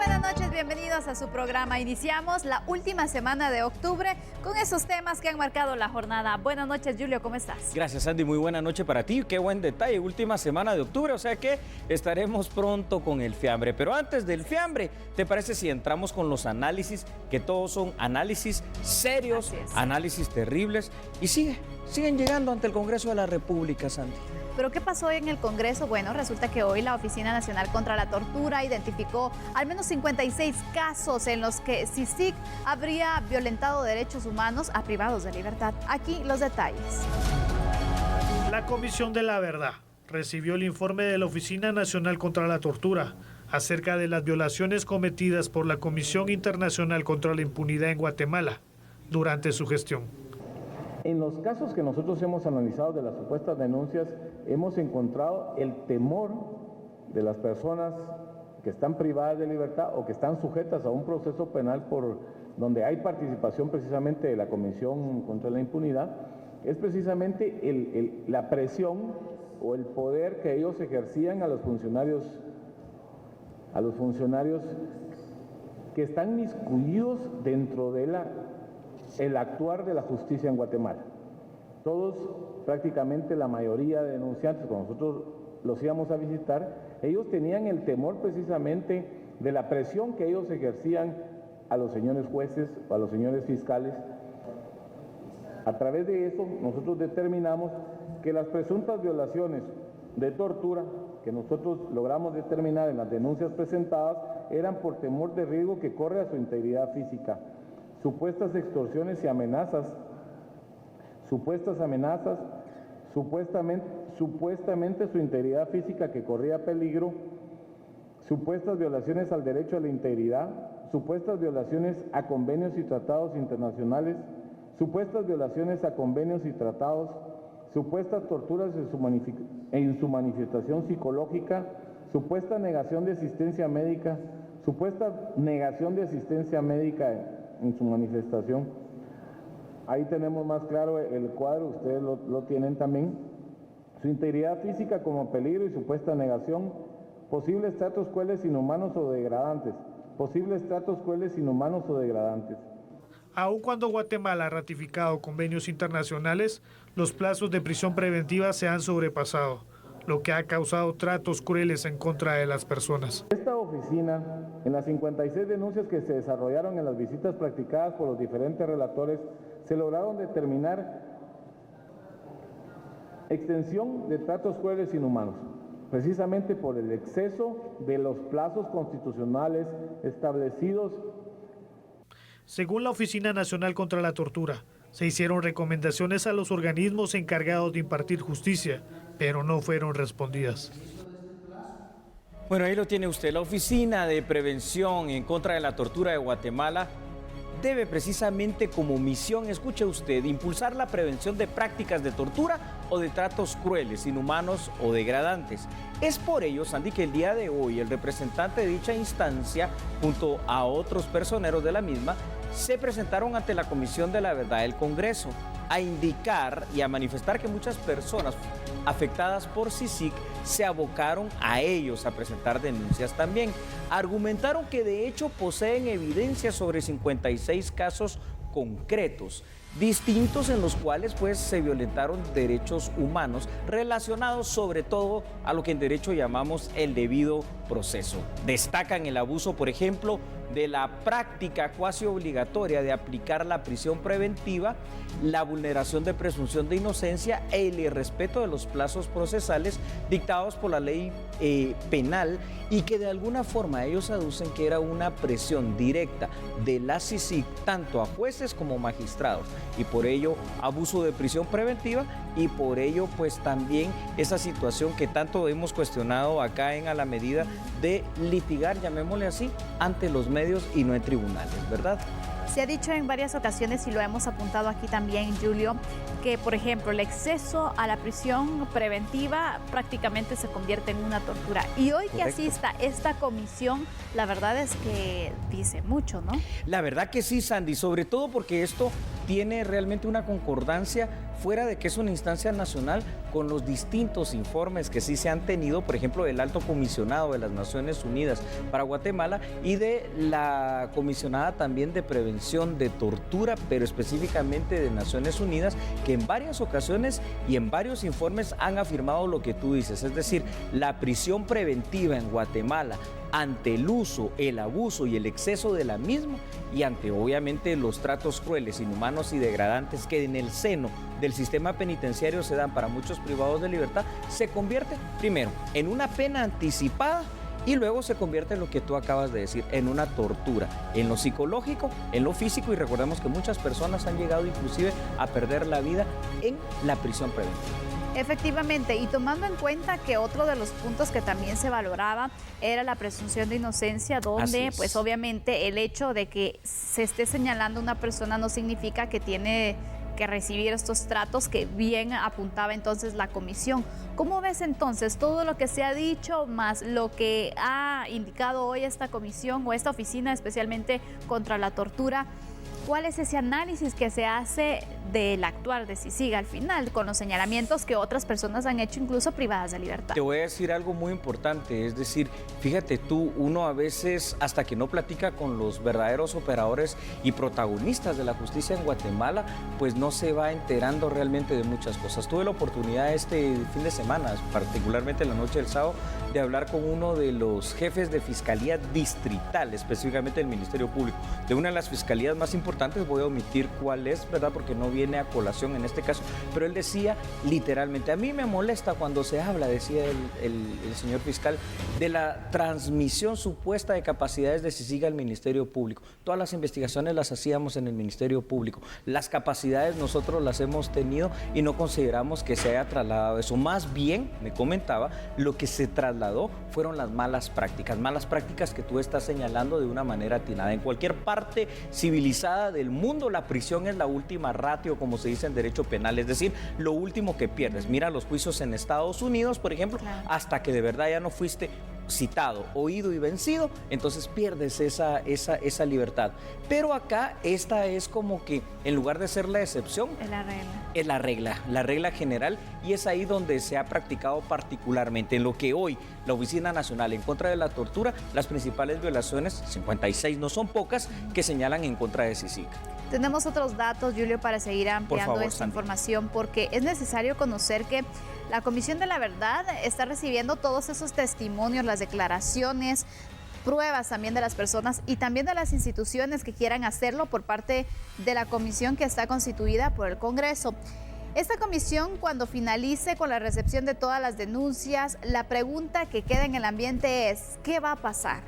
buenas noches, bienvenidos a su programa. Iniciamos la última semana de octubre con esos temas que han marcado la jornada. Buenas noches, Julio, ¿cómo estás? Gracias, Sandy, muy buena noche para ti. Qué buen detalle, última semana de octubre, o sea que estaremos pronto con el fiambre. Pero antes del fiambre, ¿te parece si entramos con los análisis? Que todos son análisis serios, análisis terribles y siguen llegando ante el Congreso de la República, Sandy. ¿Pero qué pasó hoy en el Congreso? Bueno, resulta que hoy la Oficina Nacional contra la Tortura identificó al menos 56 casos en los que CICIG habría violentado derechos humanos a privados de libertad. Aquí los detalles. La Comisión de la Verdad recibió el informe de la Oficina Nacional contra la Tortura acerca de las violaciones cometidas por la Comisión Internacional contra la Impunidad en Guatemala durante su gestión. En los casos que nosotros hemos analizado de las supuestas denuncias, hemos encontrado el temor de las personas que están privadas de libertad o que están sujetas a un proceso penal por donde hay participación precisamente de la Comisión contra la Impunidad, es precisamente la presión o el poder que ellos ejercían a los funcionarios que están miscuidos dentro de el actuar de la justicia en Guatemala. Todos, prácticamente la mayoría de denunciantes, cuando nosotros los íbamos a visitar, ellos tenían el temor precisamente de la presión que ellos ejercían a los señores jueces o a los señores fiscales. A través de eso, nosotros determinamos que las presuntas violaciones de tortura que nosotros logramos determinar en las denuncias presentadas eran por temor de riesgo que corre a su integridad física, supuestas extorsiones y amenazas, supuestamente su integridad física que corría peligro, supuestas violaciones al derecho a la integridad, supuestas violaciones a convenios y tratados internacionales, supuestas violaciones a convenios y tratados, supuestas torturas en su manifestación psicológica, supuesta negación de asistencia médica, en su manifestación. Ahí tenemos más claro el cuadro, ustedes lo tienen también. Su integridad física como peligro y supuesta negación, posibles tratos crueles, inhumanos o degradantes, Aun cuando Guatemala ha ratificado convenios internacionales, los plazos de prisión preventiva se han sobrepasado, lo que ha causado tratos crueles en contra de las personas. Esta oficina, en las 56 denuncias que se desarrollaron en las visitas practicadas por los diferentes relatores, se lograron determinar extensión de tratos crueles inhumanos, precisamente por el exceso de los plazos constitucionales establecidos. Según la Oficina Nacional contra la Tortura, se hicieron recomendaciones a los organismos encargados de impartir justicia, pero no fueron respondidas. Bueno, ahí lo tiene usted. La Oficina de Prevención en contra de la Tortura de Guatemala debe precisamente como misión, escuche usted, impulsar la prevención de prácticas de tortura o de tratos crueles, inhumanos o degradantes. Es por ello, Sandy, que el día de hoy el representante de dicha instancia, junto a otros personeros de la misma, se presentaron ante la Comisión de la Verdad del Congreso a indicar y a manifestar que muchas personas afectadas por CICIG se abocaron a ellos a presentar denuncias también. Argumentaron que de hecho poseen evidencia sobre 56 casos concretos, distintos en los cuales pues se violentaron derechos humanos relacionados sobre todo a lo que en derecho llamamos el debido proceso. Destacan el abuso, por ejemplo, de la práctica cuasi obligatoria de aplicar la prisión preventiva, la vulneración de presunción de inocencia e el irrespeto de los plazos procesales dictados por la ley penal, y que de alguna forma ellos aducen que era una presión directa de la CICIG tanto a jueces como magistrados, y por ello abuso de prisión preventiva, y por ello pues también esa situación que tanto hemos cuestionado acá en A la Medida de litigar, llamémosle así, ante los medios y no en tribunales, ¿verdad? Se ha dicho en varias ocasiones, y lo hemos apuntado aquí también, Julio, que, por ejemplo, el exceso a la prisión preventiva prácticamente se convierte en una tortura. Y hoy que asista esta comisión, la verdad es que dice mucho, ¿no? La verdad que sí, Sandy, sobre todo porque esto tiene realmente una concordancia fuera de que es una instancia nacional con los distintos informes que sí se han tenido, por ejemplo, del Alto Comisionado de las Naciones Unidas para Guatemala y de la comisionada también de prevención de tortura, pero específicamente de Naciones Unidas, que en varias ocasiones y en varios informes han afirmado lo que tú dices, es decir, la prisión preventiva en Guatemala ante el uso, el abuso y el exceso de la misma y ante obviamente los tratos crueles, inhumanos y degradantes que en el seno del sistema penitenciario se dan para muchos privados de libertad, se convierte primero en una pena anticipada y luego se convierte en lo que tú acabas de decir, en una tortura, en lo psicológico, en lo físico, y recordemos que muchas personas han llegado inclusive a perder la vida en la prisión preventiva. Efectivamente, y tomando en cuenta que otro de los puntos que también se valoraba era la presunción de inocencia, donde pues obviamente el hecho de que se esté señalando a una persona no significa que tiene que recibir estos tratos que bien apuntaba entonces la comisión. ¿Cómo ves entonces todo lo que se ha dicho más lo que ha indicado hoy esta comisión o esta oficina especialmente contra la tortura? ¿Cuál es ese análisis que se hace del actuar de CICIG al final, con los señalamientos que otras personas han hecho incluso privadas de libertad? Te voy a decir algo muy importante, es decir, fíjate tú, uno a veces hasta que no platica con los verdaderos operadores y protagonistas de la justicia en Guatemala, pues no se va enterando realmente de muchas cosas. Tuve la oportunidad este fin de semana, particularmente la noche del sábado, de hablar con uno de los jefes de fiscalía distrital, específicamente del Ministerio Público, de una de las fiscalías más importantes, voy a omitir cuál es, ¿verdad? Porque no viene a colación en este caso, pero él decía literalmente, a mí me molesta cuando se habla, decía el señor fiscal, de la transmisión supuesta de capacidades de CICIG al Ministerio Público. Todas las investigaciones las hacíamos en el Ministerio Público, las capacidades nosotros las hemos tenido y no consideramos que se haya trasladado eso. Más bien, me comentaba, lo que se trasladó fueron las malas prácticas que tú estás señalando de una manera atinada. En cualquier parte civilizada del mundo, la prisión es la última ratio, como se dice en derecho penal, es decir, lo último que pierdes. Mira los juicios en Estados Unidos, por ejemplo, claro, hasta que de verdad ya no fuiste citado, oído y vencido, entonces pierdes esa libertad. Pero acá esta es como que en lugar de ser la excepción, es la regla general, y es ahí donde se ha practicado particularmente. En lo que hoy la Oficina Nacional en contra de la tortura, las principales violaciones, 56 no son pocas, que señalan en contra de CICIG. Tenemos otros datos, Julio, para seguir ampliando esta información, porque es necesario conocer que la Comisión de la Verdad está recibiendo todos esos testimonios, las declaraciones, pruebas también de las personas y también de las instituciones que quieran hacerlo por parte de la comisión que está constituida por el Congreso. Esta comisión, cuando finalice con la recepción de todas las denuncias, la pregunta que queda en el ambiente es, ¿qué va a pasar?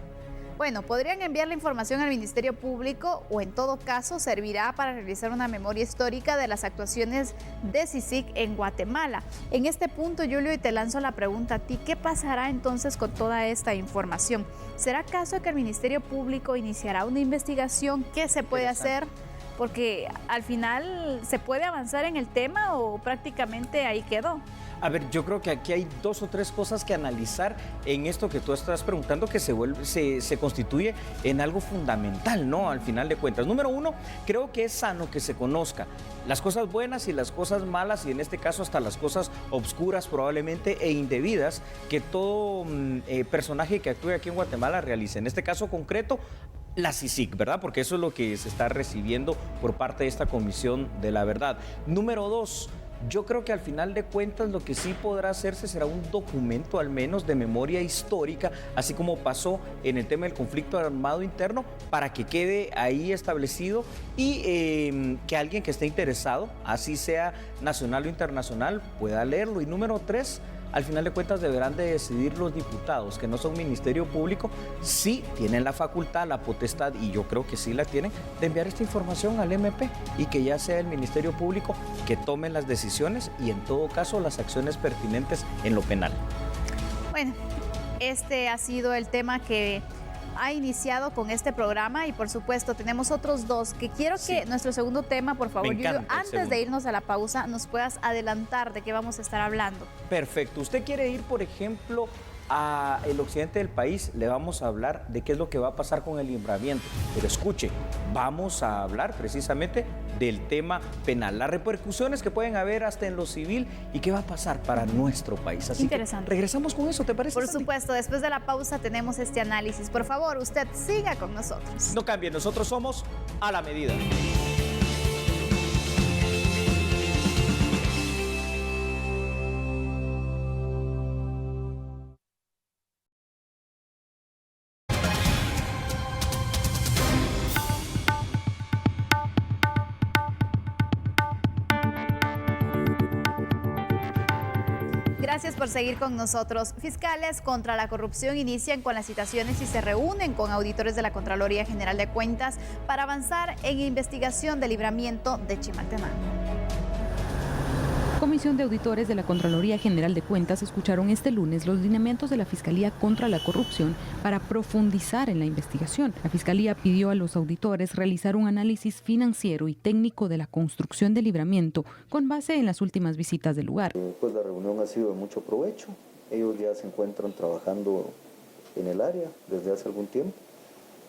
Bueno, podrían enviar la información al Ministerio Público o en todo caso servirá para realizar una memoria histórica de las actuaciones de CICIG en Guatemala. En este punto, Julio, y te lanzo la pregunta a ti, ¿qué pasará entonces con toda esta información? ¿Será acaso que el Ministerio Público iniciará una investigación? ¿Qué se puede hacer? Porque al final, ¿se puede avanzar en el tema o prácticamente ahí quedó? A ver, yo creo que aquí hay dos o tres cosas que analizar en esto que tú estás preguntando, que se constituye en algo fundamental, ¿no? Al final de cuentas. Número uno, creo que es sano que se conozca las cosas buenas y las cosas malas, y en este caso hasta las cosas obscuras probablemente e indebidas que todo personaje que actúe aquí en Guatemala realice. En este caso concreto, la CICIG, ¿verdad? Porque eso es lo que se está recibiendo por parte de esta Comisión de la Verdad. Número dos, yo creo que al final de cuentas lo que sí podrá hacerse será un documento al menos de memoria histórica, así como pasó en el tema del conflicto armado interno, para que quede ahí establecido y que alguien que esté interesado, así sea nacional o internacional, pueda leerlo. Y número tres, al final de cuentas deberán de decidir los diputados, que no son Ministerio Público, sí tienen la facultad, la potestad, y yo creo que sí la tienen, de enviar esta información al MP y que ya sea el Ministerio Público que tome las decisiones y en todo caso las acciones pertinentes en lo penal. Bueno, este ha sido el tema que ha iniciado con este programa y por supuesto tenemos otros dos que quiero que nuestro segundo tema, por favor, Julio, antes de irnos a la pausa, nos puedas adelantar de qué vamos a estar hablando. Perfecto. Usted quiere ir, por ejemplo, al occidente del país le vamos a hablar de qué es lo que va a pasar con el libramiento. Pero escuche, vamos a hablar precisamente del tema penal, las repercusiones que pueden haber hasta en lo civil y qué va a pasar para nuestro país. Así interesante. Que regresamos con eso, ¿te parece? Por Sandy? supuesto, después de la pausa tenemos este análisis. Por favor, usted siga con nosotros. No cambie, nosotros somos A la Medida. Gracias por seguir con nosotros. Fiscales contra la corrupción inician con las citaciones y se reúnen con auditores de la Contraloría General de Cuentas para avanzar en investigación del libramiento de Chimaltenango. Comisión de Auditores de la Contraloría General de Cuentas escucharon este lunes los lineamientos de la Fiscalía contra la Corrupción para profundizar en la investigación. La Fiscalía pidió a los auditores realizar un análisis financiero y técnico de la construcción del libramiento con base en las últimas visitas del lugar. Pues la reunión ha sido de mucho provecho. Ellos ya se encuentran trabajando en el área desde hace algún tiempo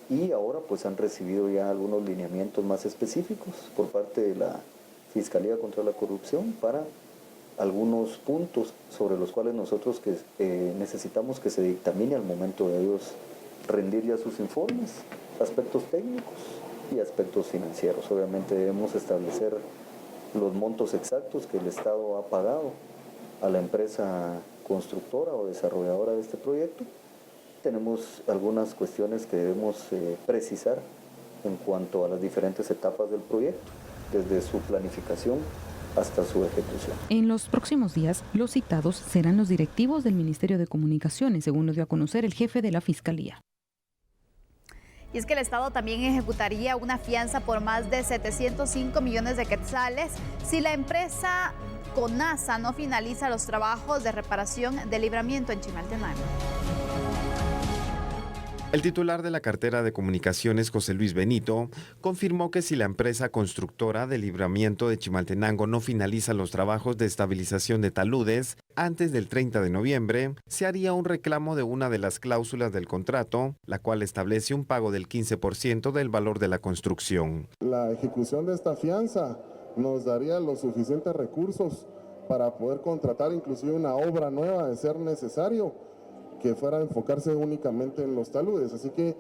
y ahora pues han recibido ya algunos lineamientos más específicos por parte de la Fiscalía contra la Corrupción para algunos puntos sobre los cuales nosotros necesitamos que se dictamine al momento de ellos rendir ya sus informes, aspectos técnicos y aspectos financieros. Obviamente debemos establecer los montos exactos que el Estado ha pagado a la empresa constructora o desarrolladora de este proyecto. Tenemos algunas cuestiones que debemos precisar en cuanto a las diferentes etapas del proyecto, desde su planificación hasta su ejecución. En los próximos días, los citados serán los directivos del Ministerio de Comunicaciones, según lo dio a conocer el jefe de la Fiscalía. Y es que el Estado también ejecutaría una fianza por más de 705 millones de quetzales si la empresa CONASA no finaliza los trabajos de reparación del libramiento en Chimaltenango. El titular de la cartera de comunicaciones, José Luis Benito, confirmó que si la empresa constructora del libramiento de Chimaltenango no finaliza los trabajos de estabilización de taludes antes del 30 de noviembre, se haría un reclamo de una de las cláusulas del contrato, la cual establece un pago del 15% del valor de la construcción. La ejecución de esta fianza nos daría los suficientes recursos para poder contratar inclusive una obra nueva de ser necesario, que fuera a enfocarse únicamente en los taludes. Así que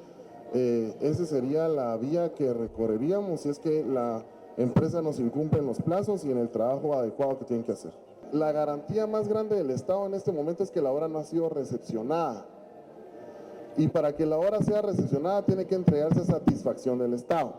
esa sería la vía que recorreríamos si es que la empresa nos incumple en los plazos y en el trabajo adecuado que tienen que hacer. La garantía más grande del Estado en este momento es que la obra no ha sido recepcionada. Y para que la obra sea recepcionada tiene que entregarse a satisfacción del Estado.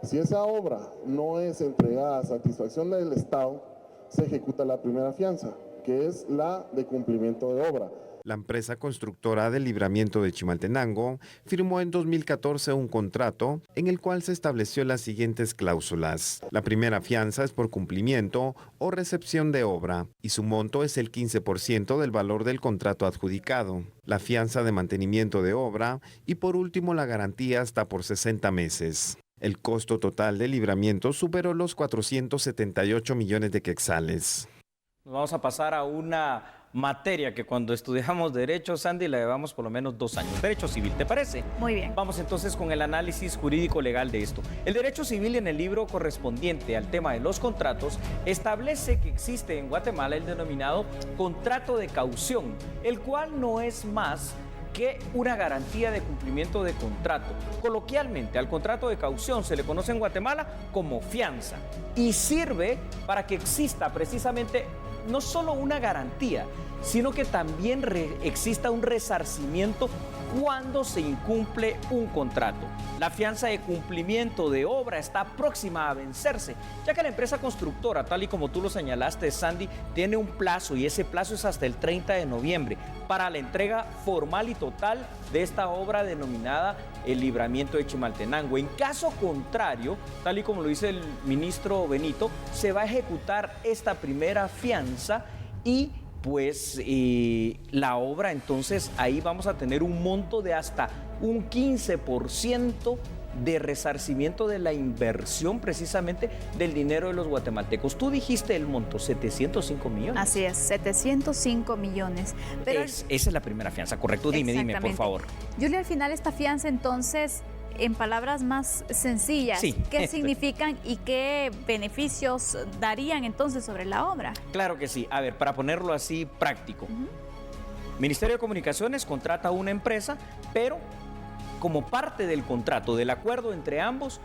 Si esa obra no es entregada a satisfacción del Estado, se ejecuta la primera fianza, que es la de cumplimiento de obra. La empresa constructora del libramiento de Chimaltenango firmó en 2014 un contrato en el cual se estableció las siguientes cláusulas. La primera fianza es por cumplimiento o recepción de obra y su monto es el 15% del valor del contrato adjudicado. La fianza de mantenimiento de obra y por último la garantía hasta por 60 meses. El costo total del libramiento superó los 478 millones de quetzales. Vamos a pasar a una materia que cuando estudiamos Derecho, Sandy, la llevamos por lo menos 2 años. Derecho Civil, ¿te parece? Muy bien. Vamos entonces con el análisis jurídico-legal de esto. El Derecho Civil en el libro correspondiente al tema de los contratos establece que existe en Guatemala el denominado contrato de caución, el cual no es más que una garantía de cumplimiento de contrato. Coloquialmente, al contrato de caución se le conoce en Guatemala como fianza y sirve para que exista precisamente no solo una garantía, sino que también exista un resarcimiento cuando se incumple un contrato. La fianza de cumplimiento de obra está próxima a vencerse, ya que la empresa constructora, tal y como tú lo señalaste, Sandy, tiene un plazo y ese plazo es hasta el 30 de noviembre para la entrega formal y total de esta obra denominada el libramiento de Chimaltenango. En caso contrario, tal y como lo dice el ministro Benito, se va a ejecutar esta primera fianza y pues la obra, entonces ahí vamos a tener un monto de hasta un 15% de resarcimiento de la inversión precisamente del dinero de los guatemaltecos. Tú dijiste el monto, 705 millones. Así es, 705 millones. Pero Esa es la primera fianza, correcto. Dime, por favor. Julio, al final esta fianza entonces, en palabras más sencillas, Sí. ¿qué significan y qué beneficios darían entonces sobre la obra? Claro que sí. A ver, para ponerlo así práctico. Ministerio de Comunicaciones contrata a una empresa, pero como parte del contrato, del acuerdo entre ambos,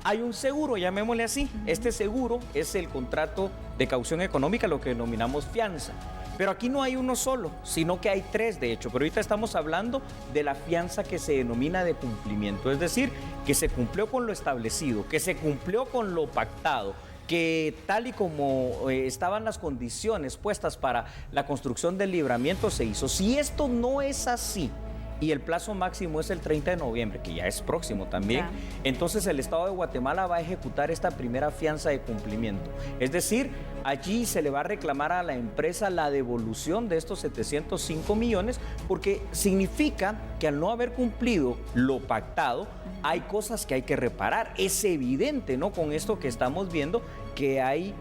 hay un seguro, llamémosle así. Este seguro es el contrato de caución económica, lo que denominamos fianza. Pero aquí no hay uno solo, sino que hay tres, de hecho. Pero ahorita estamos hablando de la fianza que se denomina de cumplimiento. Es decir, que se cumplió con lo establecido, que se cumplió con lo pactado, que tal y como estaban las condiciones puestas para la construcción del libramiento se hizo. Si esto no es así, y el plazo máximo es el 30 de noviembre, que ya es próximo también, entonces el Estado de Guatemala va a ejecutar esta primera fianza de cumplimiento. Es decir, allí se le va a reclamar a la empresa la devolución de estos 705 millones, porque significa que al no haber cumplido lo pactado, hay cosas que hay que reparar. Es evidente, ¿no? Con esto que estamos viendo, que hay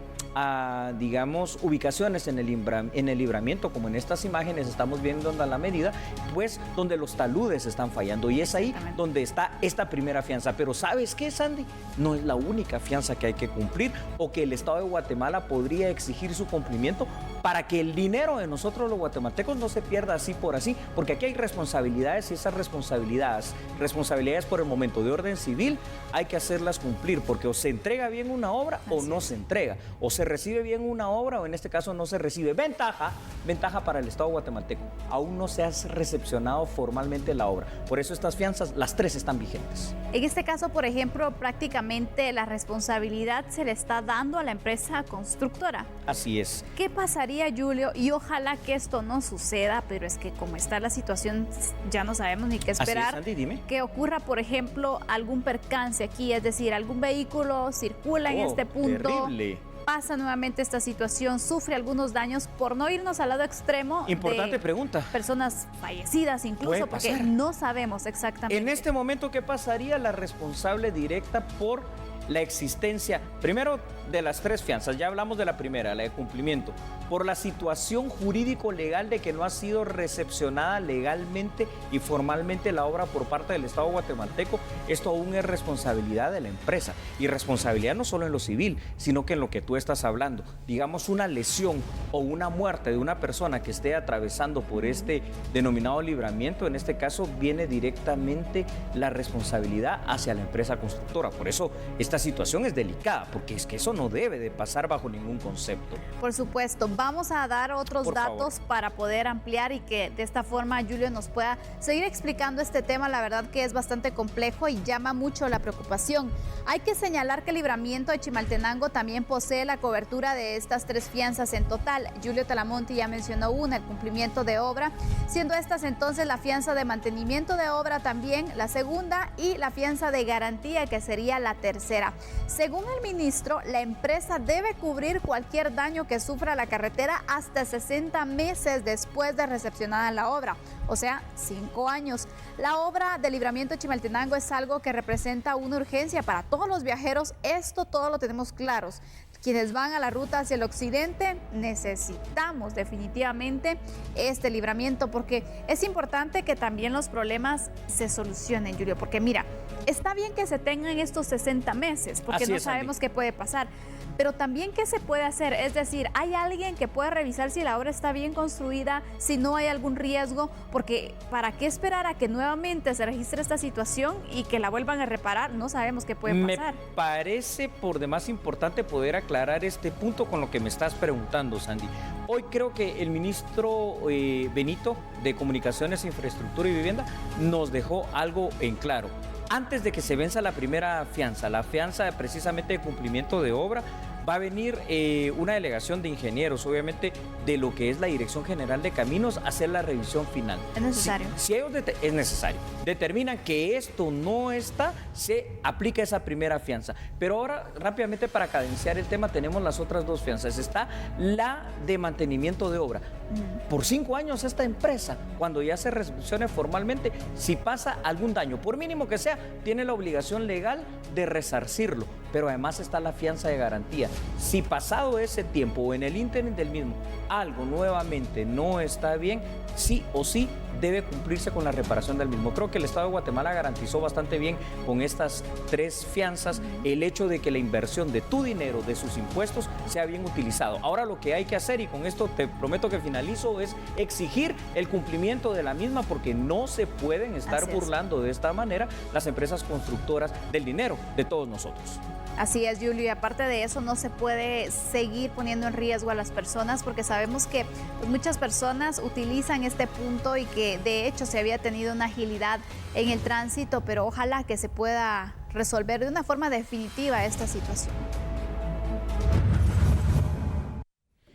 digamos, ubicaciones en el libramiento, como en estas imágenes estamos viendo a la medida, pues donde los taludes están fallando, y es ahí donde está esta primera fianza. Pero ¿sabes qué, Sandy? No es la única fianza que hay que cumplir, o que el Estado de Guatemala podría exigir su cumplimiento para que el dinero de nosotros los guatemaltecos no se pierda así por así, porque aquí hay responsabilidades, y esas responsabilidades por el momento de orden civil, hay que hacerlas cumplir, porque o se entrega bien una obra o no se entrega, o se recibe bien una obra o en este caso no se recibe. Ventaja para el Estado guatemalteco, aún no se ha recepcionado formalmente la obra. Por eso estas fianzas, las tres están vigentes. En este caso, por ejemplo, prácticamente la responsabilidad se le está dando a la empresa constructora. Así es. ¿Qué pasaría, Julio? Y ojalá que esto no suceda, pero es que como está la situación, ya no sabemos ni qué esperar. Así es, Sandy, dime. Que ocurra, por ejemplo, algún percance aquí, es decir, algún vehículo circula en este punto. Terrible. Pasa nuevamente esta situación, sufre algunos daños, por no irnos al lado extremo. Importante pregunta. Personas fallecidas incluso, porque no sabemos exactamente. En este momento, ¿qué pasaría? La responsable directa por la existencia, primero, de las tres fianzas. Ya hablamos de la primera, la de cumplimiento. Por la situación jurídico-legal de que no ha sido recepcionada legalmente y formalmente la obra por parte del Estado guatemalteco, esto aún es responsabilidad de la empresa. Y responsabilidad no solo en lo civil, sino que en lo que tú estás hablando. Digamos, una lesión o una muerte de una persona que esté atravesando por este denominado libramiento, en este caso viene directamente la responsabilidad hacia la empresa constructora. Por eso esta situación es delicada, porque es que eso no debe de pasar bajo ningún concepto. Por supuesto, vamos a dar otros datos para poder ampliar y que de esta forma Julio nos pueda seguir explicando este tema. La verdad que es bastante complejo y llama mucho la preocupación. Hay que señalar que el libramiento de Chimaltenango también posee la cobertura de estas tres fianzas en total. Julio Talamonte ya mencionó una, el cumplimiento de obra, siendo estas entonces la fianza de mantenimiento de obra también la segunda y la fianza de garantía, que sería la tercera. Según el ministro, la empresa debe cubrir cualquier daño que sufra la carretera hasta 60 meses después de recepcionada la obra, o sea, 5 años. La obra de libramiento de Chimaltenango es algo que representa una urgencia para todos los viajeros, esto todo lo tenemos claros. Quienes van a la ruta hacia el occidente, necesitamos definitivamente este libramiento, porque es importante que también los problemas se solucionen, Julio, porque mira, está bien que se tengan estos 60 meses, porque Así no es, sabemos Andy. qué puede pasar, pero también qué se puede hacer, es decir, ¿hay alguien que pueda revisar si la obra está bien construida, si no hay algún riesgo? Porque ¿para qué esperar a que nuevamente se registre esta situación y que la vuelvan a reparar? No sabemos qué puede pasar. Me parece por demás importante poder aclarar este punto con lo que me estás preguntando, Sandy. Hoy creo que el ministro Benito de Comunicaciones, Infraestructura y Vivienda nos dejó algo en claro. Antes de que se venza la primera fianza, la fianza precisamente de cumplimiento de obra, va a venir una delegación de ingenieros, obviamente, de lo que es la Dirección General de Caminos, a hacer la revisión final. Es necesario. Si ellos es necesario. Determinan que esto no está, se aplica esa primera fianza. Pero ahora, rápidamente, para cadenciar el tema, tenemos las otras dos fianzas. Está la de mantenimiento de obra. por 5 años esta empresa, cuando ya se recepcione formalmente, si pasa algún daño, por mínimo que sea, tiene la obligación legal de resarcirlo, pero además está la fianza de garantía. Si pasado ese tiempo o en el ínterin del mismo algo nuevamente no está bien, sí o sí debe cumplirse con la reparación del mismo. Creo que el Estado de Guatemala garantizó bastante bien con estas 3 fianzas el hecho de que la inversión de tu dinero, de sus impuestos, sea bien utilizado. Ahora lo que hay que hacer, y con esto te prometo que finalizo, es exigir el cumplimiento de la misma, porque no se pueden estar burlando de esta manera las empresas constructoras del dinero de todos nosotros. Así es, Julio, y aparte de eso no se puede seguir poniendo en riesgo a las personas, porque sabemos que muchas personas utilizan este punto y que de hecho se había tenido una agilidad en el tránsito, pero ojalá que se pueda resolver de una forma definitiva esta situación.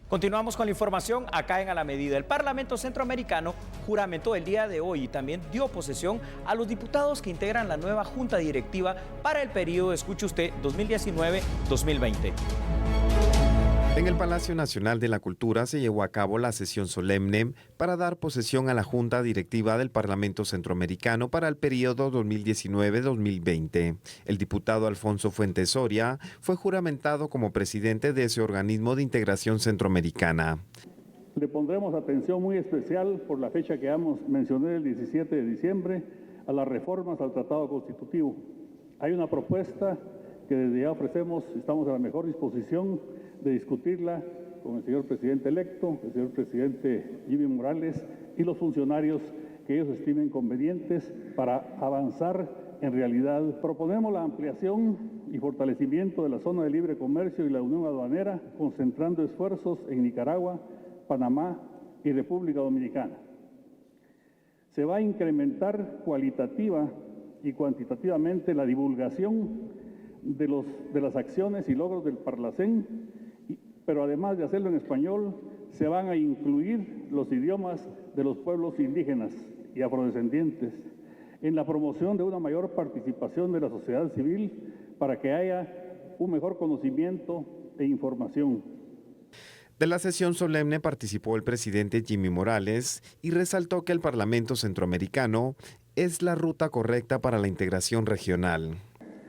Continuamos con la información acá en A la Medida. El Parlamento Centroamericano juramentó el día de hoy y también dio posesión a los diputados que integran la nueva Junta Directiva para el periodo, escuche usted, 2019-2020. En el Palacio Nacional de la Cultura se llevó a cabo la sesión solemne para dar posesión a la Junta Directiva del Parlamento Centroamericano para el periodo 2019-2020. El diputado Alfonso Fuentes Soria fue juramentado como presidente de ese organismo de integración centroamericana. Le pondremos atención muy especial por la fecha que mencioné, el 17 de diciembre, a las reformas al Tratado Constitutivo. Hay una propuesta que desde ya ofrecemos, estamos a la mejor disposición de discutirla con el señor presidente electo, el señor presidente Jimmy Morales y los funcionarios que ellos estimen convenientes para avanzar en realidad. Proponemos la ampliación y fortalecimiento de la zona de libre comercio y la unión aduanera, concentrando esfuerzos en Nicaragua, Panamá y República Dominicana. Se va a incrementar cualitativa y cuantitativamente la divulgación de las acciones y logros del Parlacén, pero además de hacerlo en español, se van a incluir los idiomas de los pueblos indígenas y afrodescendientes en la promoción de una mayor participación de la sociedad civil para que haya un mejor conocimiento e información. De la sesión solemne participó el presidente Jimmy Morales y resaltó que el Parlamento Centroamericano es la ruta correcta para la integración regional.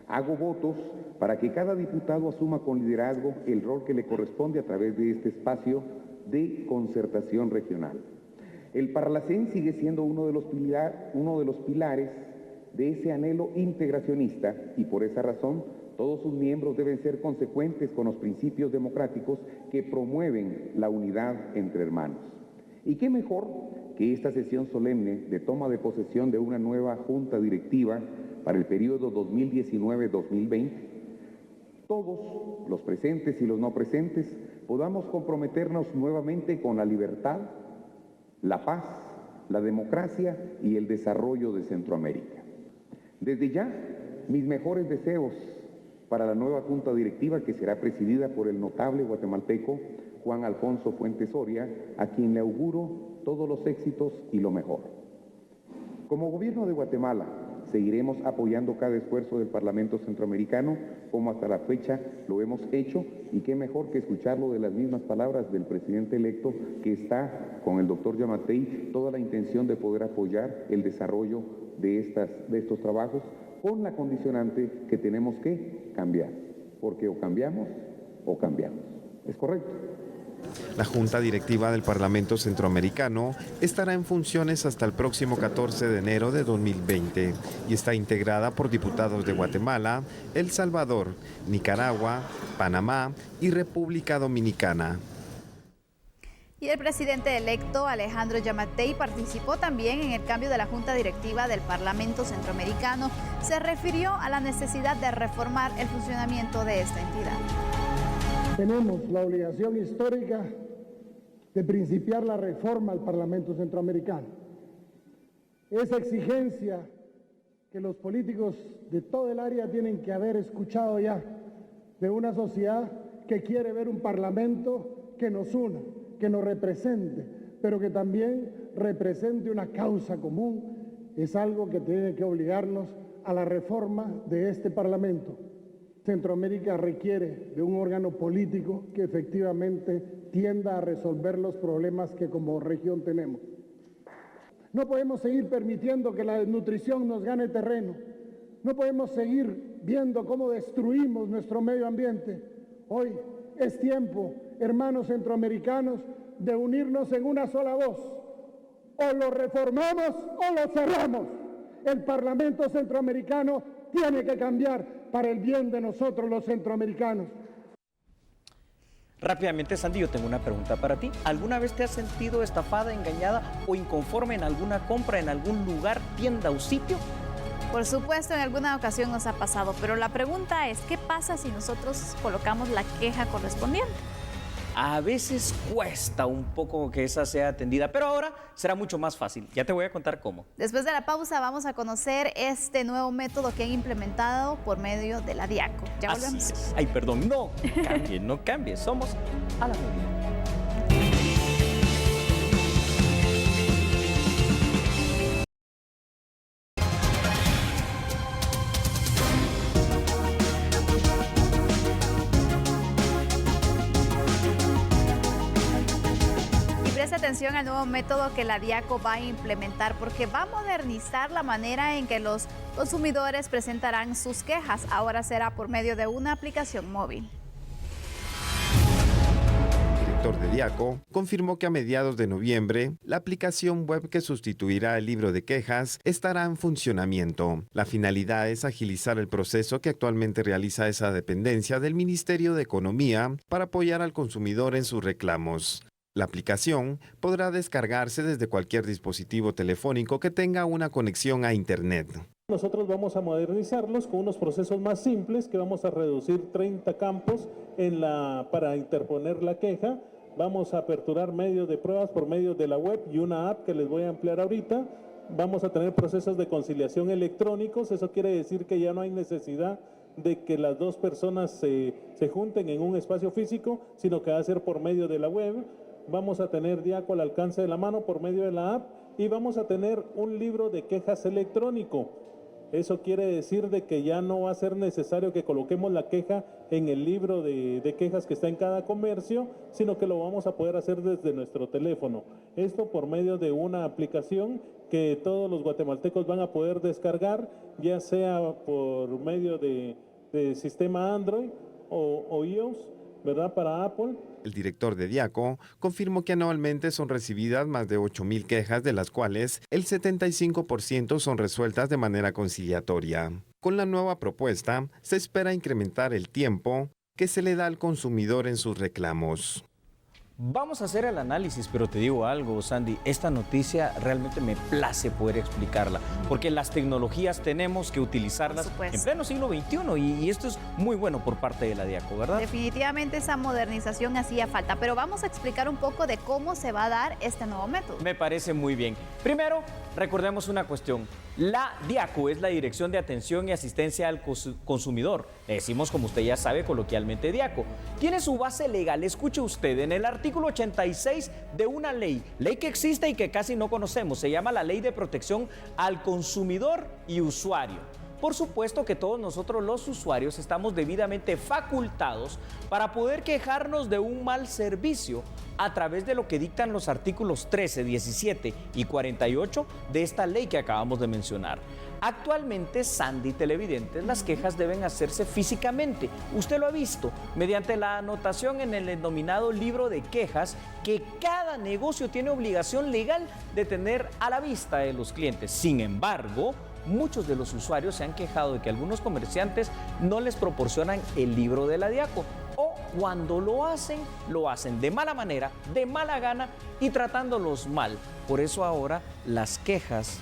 Hago votos para que cada diputado asuma con liderazgo el rol que le corresponde a través de este espacio de concertación regional. El Parlacén sigue siendo uno de los pilares de ese anhelo integracionista y por esa razón todos sus miembros deben ser consecuentes con los principios democráticos que promueven la unidad entre hermanos. Y qué mejor que esta sesión solemne de toma de posesión de una nueva Junta Directiva para el periodo 2019-2020, todos, los presentes y los no presentes, podamos comprometernos nuevamente con la libertad, la paz, la democracia y el desarrollo de Centroamérica. Desde ya, mis mejores deseos para la nueva Junta Directiva que será presidida por el notable guatemalteco Juan Alfonso Fuentes Soria, a quien le auguro todos los éxitos y lo mejor. Como Gobierno de Guatemala, seguiremos apoyando cada esfuerzo del Parlamento Centroamericano, como hasta la fecha lo hemos hecho, y qué mejor que escucharlo de las mismas palabras del presidente electo, que está con el doctor Yamatei toda la intención de poder apoyar el desarrollo de estos trabajos, con la condicionante que tenemos que cambiar, porque o cambiamos o cambiamos. ¿Es correcto? La Junta Directiva del Parlamento Centroamericano estará en funciones hasta el próximo 14 de enero de 2020 y está integrada por diputados de Guatemala, El Salvador, Nicaragua, Panamá y República Dominicana. Y el presidente electo Alejandro Yamatei participó también en el cambio de la Junta Directiva del Parlamento Centroamericano. Se refirió a la necesidad de reformar el funcionamiento de esta entidad. Tenemos la obligación histórica de principiar la reforma al Parlamento Centroamericano. Esa exigencia que los políticos de todo el área tienen que haber escuchado ya, de una sociedad que quiere ver un Parlamento que nos una, que nos represente, pero que también represente una causa común, es algo que tiene que obligarnos a la reforma de este Parlamento. Centroamérica requiere de un órgano político que efectivamente tienda a resolver los problemas que como región tenemos. No podemos seguir permitiendo que la desnutrición nos gane terreno. No podemos seguir viendo cómo destruimos nuestro medio ambiente. Hoy es tiempo, hermanos centroamericanos, de unirnos en una sola voz. O lo reformamos o lo cerramos. El Parlamento centroamericano tiene que cambiar para el bien de nosotros los centroamericanos. Rápidamente, Sandy, yo tengo una pregunta para ti. ¿Alguna vez te has sentido estafada, engañada o inconforme en alguna compra, en algún lugar, tienda o sitio? Por supuesto, en alguna ocasión nos ha pasado, pero la pregunta es, ¿qué pasa si nosotros colocamos la queja correspondiente? A veces cuesta un poco que esa sea atendida, pero ahora será mucho más fácil. Ya te voy a contar cómo. Después de la pausa vamos a conocer este nuevo método que han implementado por medio de la DIACO. Ya volvemos. Así es. Ay, perdón, no cambie, somos a la medida. Atención al nuevo método que la DIACO va a implementar porque va a modernizar la manera en que los consumidores presentarán sus quejas. Ahora será por medio de una aplicación móvil. El director de DIACO confirmó que a mediados de noviembre la aplicación web que sustituirá el libro de quejas estará en funcionamiento. La finalidad es agilizar el proceso que actualmente realiza esa dependencia del Ministerio de Economía para apoyar al consumidor en sus reclamos. La aplicación podrá descargarse desde cualquier dispositivo telefónico que tenga una conexión a Internet. Nosotros vamos a modernizarlos con unos procesos más simples que vamos a reducir 30 campos para interponer la queja. Vamos a aperturar medios de pruebas por medio de la web y una app que les voy a ampliar ahorita. Vamos a tener procesos de conciliación electrónicos. Eso quiere decir que ya no hay necesidad de que las dos personas se junten en un espacio físico, sino que va a ser por medio de la web. Vamos a tener DIACO al alcance de la mano por medio de la app y vamos a tener un libro de quejas electrónico. Eso quiere decir de que ya no va a ser necesario que coloquemos la queja en el libro de quejas que está en cada comercio, sino que lo vamos a poder hacer desde nuestro teléfono. Esto por medio de una aplicación que todos los guatemaltecos van a poder descargar, ya sea por medio de sistema Android o iOS, ¿verdad? Para Apple. El director de DIACO confirmó que anualmente son recibidas más de 8,000 quejas, de las cuales el 75% son resueltas de manera conciliatoria. Con la nueva propuesta, se espera incrementar el tiempo que se le da al consumidor en sus reclamos. Vamos a hacer el análisis, pero te digo algo, Sandy, esta noticia realmente me place poder explicarla, porque las tecnologías tenemos que utilizarlas en pleno siglo XXI y esto es muy bueno por parte de la DIACO, ¿verdad? Definitivamente esa modernización hacía falta, pero vamos a explicar un poco de cómo se va a dar este nuevo método. Me parece muy bien. Primero, recordemos una cuestión. La DIACO es la Dirección de Atención y Asistencia al Consumidor. Le decimos, como usted ya sabe, coloquialmente DIACO. Tiene su base legal, escuche usted, en el artículo 86 de una ley que existe y que casi no conocemos. Se llama la Ley de Protección al Consumidor y Usuario. Por supuesto que todos nosotros los usuarios estamos debidamente facultados para poder quejarnos de un mal servicio a través de lo que dictan los artículos 13, 17 y 48 de esta ley que acabamos de mencionar. Actualmente, Sandy, televidentes, las quejas deben hacerse físicamente. Usted lo ha visto, mediante la anotación en el denominado libro de quejas que cada negocio tiene obligación legal de tener a la vista de los clientes. Sin embargo, muchos de los usuarios se han quejado de que algunos comerciantes no les proporcionan el libro de la DIACO o cuando lo hacen de mala manera, de mala gana y tratándolos mal. Por eso ahora las quejas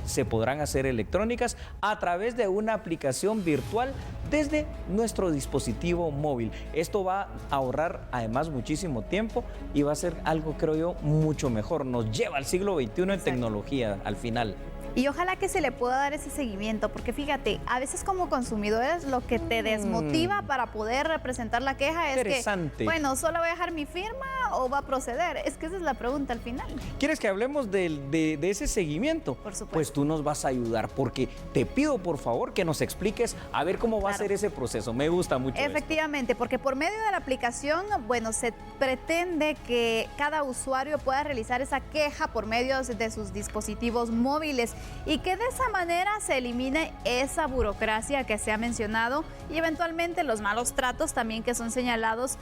se podrán hacer electrónicas a través de una aplicación virtual desde nuestro dispositivo móvil. Esto va a ahorrar además muchísimo tiempo y va a ser algo, creo yo, mucho mejor. Nos lleva al siglo XXI en tecnología al final. Y ojalá que se le pueda dar ese seguimiento, porque fíjate, a veces como consumidores lo que te desmotiva para poder representar la queja es que, bueno, solo voy a dejar mi firma o va a proceder? Es que esa es la pregunta al final. ¿Quieres que hablemos de ese seguimiento? Por supuesto. Pues tú nos vas a ayudar, porque te pido por favor que nos expliques a ver cómo va a ser ese proceso. Me gusta mucho. Efectivamente, porque por medio de la aplicación, bueno, se pretende que cada usuario pueda realizar esa queja por medio de sus dispositivos móviles y que de esa manera se elimine esa burocracia que se ha mencionado y eventualmente los malos tratos también que son señalados.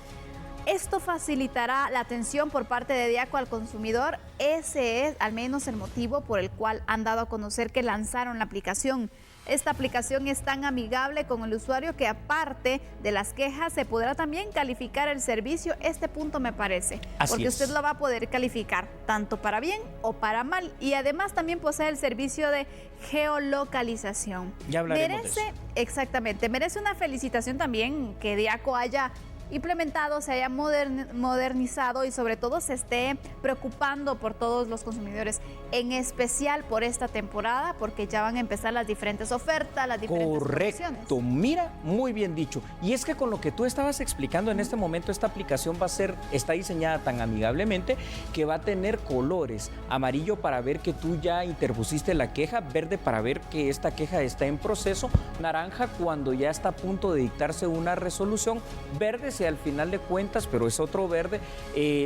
Esto facilitará la atención por parte de Diaco al consumidor. Ese es al menos el motivo por el cual han dado a conocer que lanzaron la aplicación. Esta aplicación es tan amigable con el usuario que aparte de las quejas se podrá también calificar el servicio. Este punto me parece, porque usted lo va a poder calificar tanto para bien o para mal y además también posee el servicio de geolocalización. Ya hablaremos de eso. Exactamente, merece una felicitación también que Diaco haya implementado, se haya modernizado y sobre todo se esté preocupando por todos los consumidores, en especial por esta temporada, porque ya van a empezar las diferentes ofertas, las diferentes promociones. Correcto, mira, muy bien dicho. Y es que con lo que tú estabas explicando en este momento, esta aplicación está diseñada tan amigablemente que va a tener colores: amarillo para ver que tú ya interpusiste la queja, verde para ver que esta queja está en proceso, naranja cuando ya está a punto de dictarse una resolución, verde si al final de cuentas, pero es otro verde,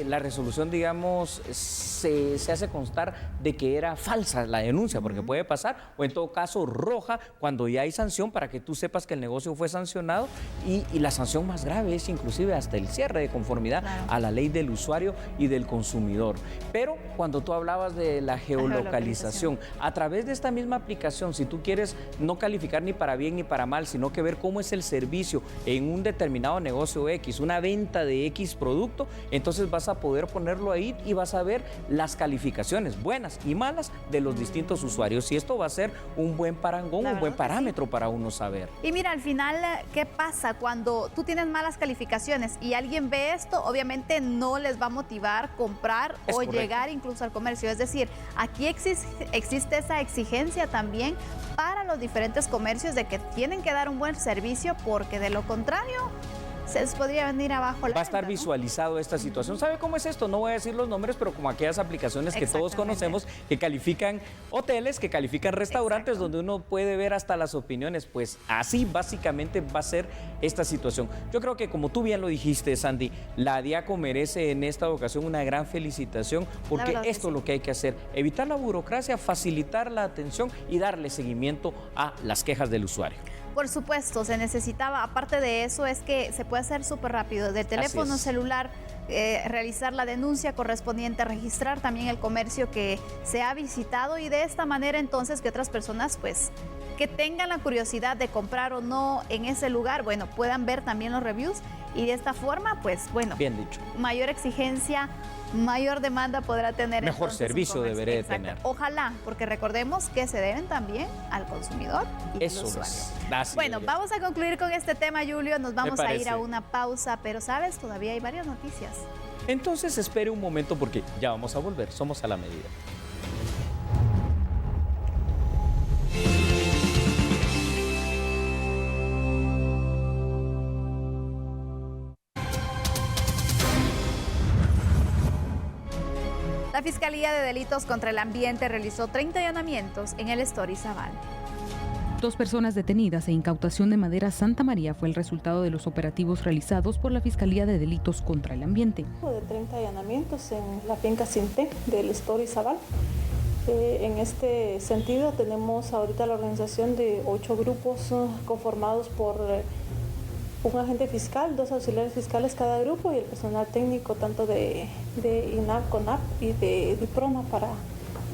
la resolución, digamos, se hace constar de que era falsa la denuncia, porque puede pasar, o en todo caso roja cuando ya hay sanción, para que tú sepas que el negocio fue sancionado, y la sanción más grave es inclusive hasta el cierre de conformidad a la ley del usuario y del consumidor. Pero cuando tú hablabas de la geolocalización, a través de esta misma aplicación, si tú quieres no calificar ni para bien ni para mal, sino que ver cómo es el servicio en un determinado negocio X, una venta de X producto, entonces vas a poder ponerlo ahí y vas a ver las calificaciones buenas y malas de los distintos usuarios, y esto va a ser un buen parangón, un buen parámetro para uno saber. Y mira, al final, ¿qué pasa cuando tú tienes malas calificaciones y alguien ve esto? Obviamente no les va a motivar comprar o llegar incluso al comercio. Es decir, aquí existe esa exigencia también para los diferentes comercios de que tienen que dar un buen servicio, porque de lo contrario se les podría venir abajo la Va a estar venta, ¿no? visualizado esta situación. ¿Sabe cómo es esto? No voy a decir los nombres, pero como aquellas aplicaciones que todos conocemos, que califican hoteles, que califican restaurantes, donde uno puede ver hasta las opiniones. Pues así básicamente va a ser esta situación. Yo creo que, como tú bien lo dijiste, Sandy, la Diaco merece en esta ocasión una gran felicitación, porque esto es lo que hay que hacer: evitar la burocracia, facilitar la atención y darle seguimiento a las quejas del usuario. Por supuesto, se necesitaba, aparte de eso, es que se puede hacer súper rápido, de teléfono celular, realizar la denuncia correspondiente, registrar también el comercio que se ha visitado, y de esta manera entonces que otras personas pues que tengan la curiosidad de comprar o no en ese lugar, bueno, puedan ver también los reviews, y de esta forma pues bueno, bien dicho, mayor exigencia, mayor demanda podrá tener. Mejor servicio debería de tener. Ojalá, porque recordemos que se deben también al consumidor y al usuario. Bueno, vamos a concluir con este tema, Julio. Nos vamos a ir a una pausa, pero sabes, todavía hay varias noticias. Entonces espere un momento, porque ya vamos a volver. Somos a la medida. La Fiscalía de Delitos contra el Ambiente realizó 30 allanamientos en el Estor Izabal. 2 personas detenidas e incautación de madera Santa María fue el resultado de los operativos realizados por la Fiscalía de Delitos contra el Ambiente. De 30 allanamientos en la finca Cinté del Estor Izabal. En este sentido tenemos ahorita la organización de 8 grupos conformados por un agente fiscal, 2 auxiliares fiscales cada grupo, y el personal técnico tanto de INAP, CONAP y de DIPROMA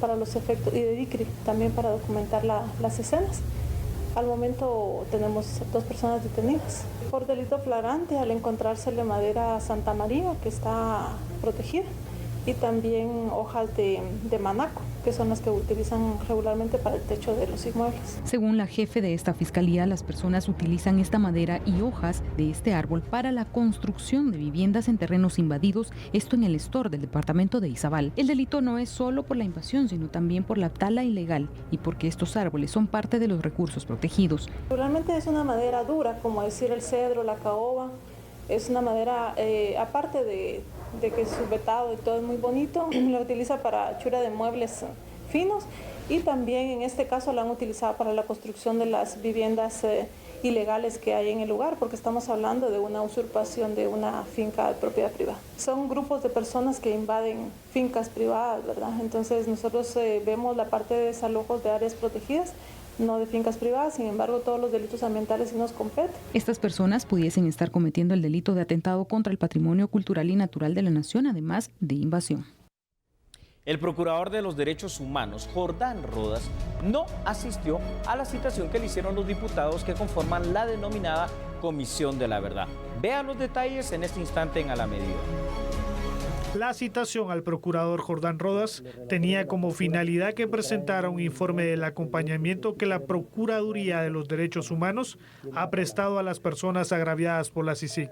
para los efectos, y de DICRI también para documentar las escenas. Al momento tenemos 2 personas detenidas por delito flagrante al encontrársele madera Santa María, que está protegida, y también hojas de manaco, que son las que utilizan regularmente para el techo de los inmuebles. Según la jefe de esta fiscalía, las personas utilizan esta madera y hojas de este árbol para la construcción de viviendas en terrenos invadidos, esto en el Estor del departamento de Izabal. El delito no es solo por la invasión, sino también por la tala ilegal y porque estos árboles son parte de los recursos protegidos. Regularmente es una madera dura, como decir el cedro, la caoba. Es una madera, aparte de que su vetado y todo es muy bonito, lo utiliza para hechura de muebles finos y también en este caso lo han utilizado para la construcción de las viviendas ilegales que hay en el lugar, porque estamos hablando de una usurpación de una finca de propiedad privada. Son grupos de personas que invaden fincas privadas, ¿verdad? Entonces nosotros vemos la parte de desalojos de áreas protegidas, no de fincas privadas, sin embargo todos los delitos ambientales sí nos competen. Estas personas pudiesen estar cometiendo el delito de atentado contra el patrimonio cultural y natural de la nación, además de invasión. El procurador de los derechos humanos, Jordán Rodas, no asistió a la citación que le hicieron los diputados que conforman la denominada Comisión de la Verdad. Vean los detalles en este instante en A la Medida. La citación al procurador Jordán Rodas tenía como finalidad que presentara un informe del acompañamiento que la Procuraduría de los Derechos Humanos ha prestado a las personas agraviadas por la CICIG,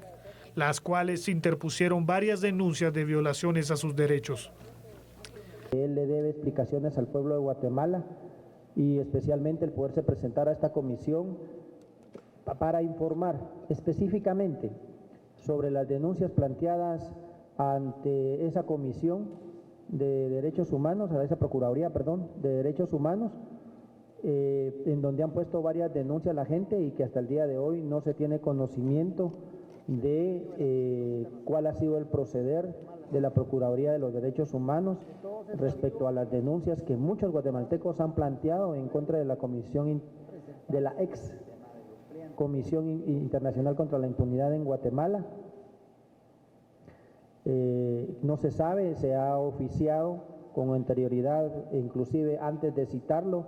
las cuales interpusieron varias denuncias de violaciones a sus derechos. Él le debe explicaciones al pueblo de Guatemala y especialmente el poderse presentar a esta comisión para informar específicamente sobre las denuncias planteadas ante esa comisión de derechos humanos, a esa Procuraduría, de Derechos Humanos, en donde han puesto varias denuncias a la gente y que hasta el día de hoy no se tiene conocimiento de cuál ha sido el proceder de la Procuraduría de los Derechos Humanos respecto a las denuncias que muchos guatemaltecos han planteado en contra de la comisión, de la ex Comisión Internacional contra la Impunidad en Guatemala. No se sabe, se ha oficiado con anterioridad, inclusive antes de citarlo,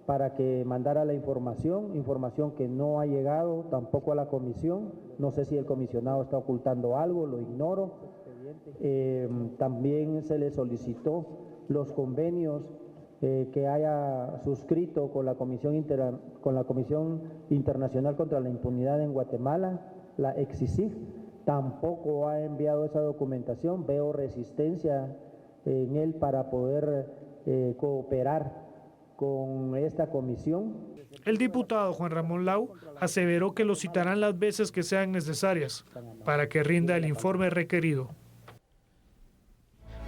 para que mandara la información que no ha llegado tampoco a la comisión. No sé si el comisionado está ocultando algo, lo ignoro. También se le solicitó los convenios que haya suscrito con la Comisión Internacional contra la Impunidad en Guatemala, la EXICIG. Tampoco ha enviado esa documentación. Veo resistencia en él para poder cooperar con esta comisión. El diputado Juan Ramón Lau aseveró que lo citarán las veces que sean necesarias para que rinda el informe requerido.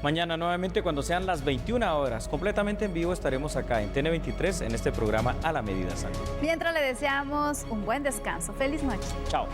Mañana nuevamente cuando sean las 21 horas, completamente en vivo, estaremos acá en TN23 en este programa A la Medida Salud. Mientras le deseamos un buen descanso. Feliz noche. Chao.